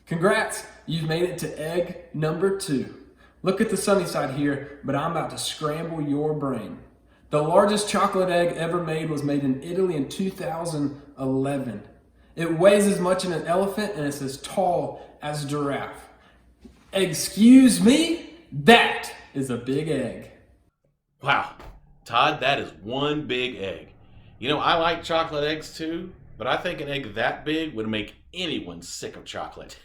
Congrats, you've made it to egg number 2. Look at the sunny side here, but I'm about to scramble your brain. The largest chocolate egg ever made was made in Italy in 2011. It weighs as much as an elephant and it's as tall as a giraffe. Excuse me? That is a big egg. Wow, Todd, that is one big egg. You know, I like chocolate eggs too, but I think an egg that big would make anyone sick of chocolate.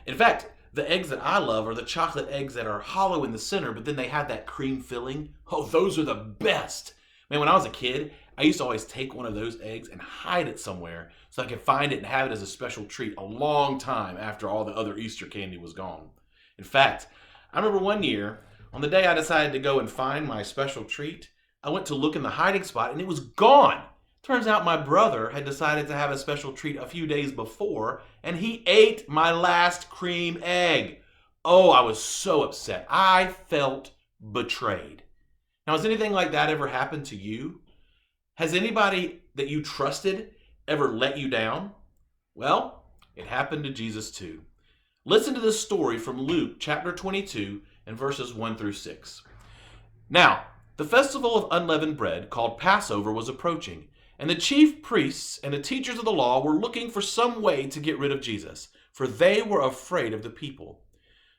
In fact, the eggs that I love are the chocolate eggs that are hollow in the center, but then they have that cream filling. Oh, those are the best. Man, when I was a kid, I used to always take one of those eggs and hide it somewhere so I could find it and have it as a special treat a long time after all the other Easter candy was gone. In fact, I remember one year, on the day I decided to go and find my special treat, I went to look in the hiding spot and it was gone. Turns out my brother had decided to have a special treat a few days before, and he ate my last cream egg. Oh, I was so upset. I felt betrayed. Now, has anything like that ever happened to you? Has anybody that you trusted ever let you down? Well, it happened to Jesus too. Listen to this story from Luke chapter 22 and verses 1 through 6. Now, the festival of unleavened bread, called Passover, was approaching, and the chief priests and the teachers of the law were looking for some way to get rid of Jesus, for they were afraid of the people.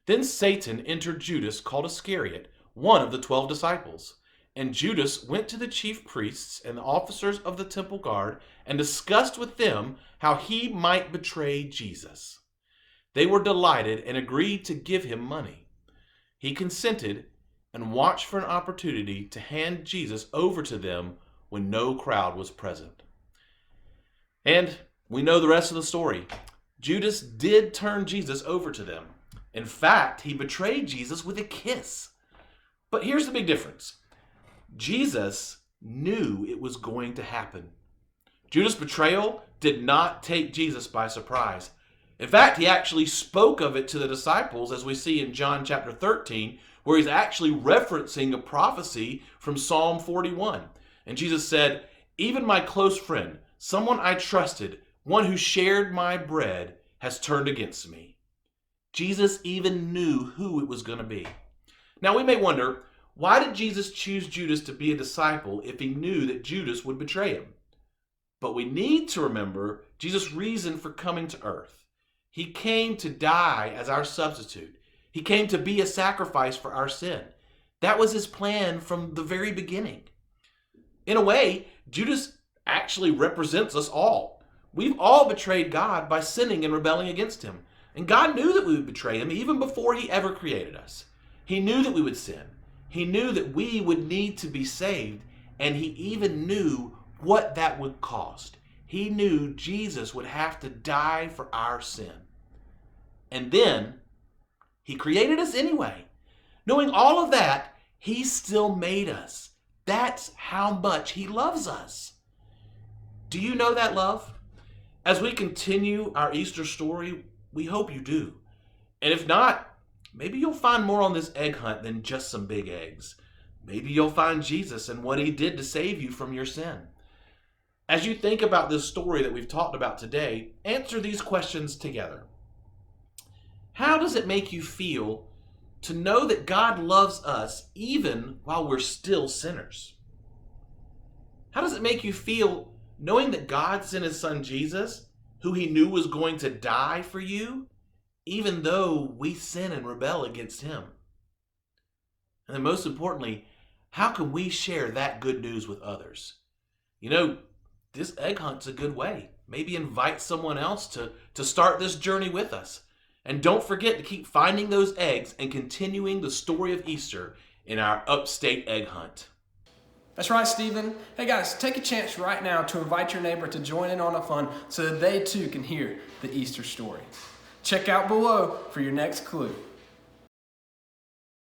Then Satan entered Judas, called Iscariot, one of the 12 disciples. And Judas went to the chief priests and the officers of the temple guard and discussed with them how he might betray Jesus. They were delighted and agreed to give him money. He consented and watched for an opportunity to hand Jesus over to them when no crowd was present. And we know the rest of the story. Judas did turn Jesus over to them. In fact, he betrayed Jesus with a kiss. But here's the big difference. Jesus knew it was going to happen. Judas' betrayal did not take Jesus by surprise. In fact, he actually spoke of it to the disciples, as we see in John chapter 13, where he's actually referencing a prophecy from Psalm 41. And Jesus said, "Even my close friend, someone I trusted, one who shared my bread, has turned against me." Jesus even knew who it was going to be. Now we may wonder, why did Jesus choose Judas to be a disciple if he knew that Judas would betray him? But we need to remember Jesus' reason for coming to earth. He came to die as our substitute. He came to be a sacrifice for our sin. That was his plan from the very beginning. In a way, Judas actually represents us all. We've all betrayed God by sinning and rebelling against him. And God knew that we would betray him even before he ever created us. He knew that we would sin. He knew that we would need to be saved, and he even knew what that would cost. He knew Jesus would have to die for our sin. And then he created us anyway. Knowing all of that, he still made us. That's how much he loves us. Do you know that love? As we continue our Easter story, we hope you do. And if not, maybe you'll find more on this egg hunt than just some big eggs. Maybe you'll find Jesus and what he did to save you from your sin. As you think about this story that we've talked about today, answer these questions together. How does it make you feel to know that God loves us even while we're still sinners? How does it make you feel knowing that God sent his son Jesus, who he knew was going to die for you, even though we sin and rebel against him? And then most importantly, how can we share that good news with others? You know, this egg hunt's a good way. Maybe invite someone else to start this journey with us. And don't forget to keep finding those eggs and continuing the story of Easter in our upstate egg hunt. That's right, Stephen. Hey guys, take a chance right now to invite your neighbor to join in on the fun so that they too can hear the Easter story. Check out below for your next clue.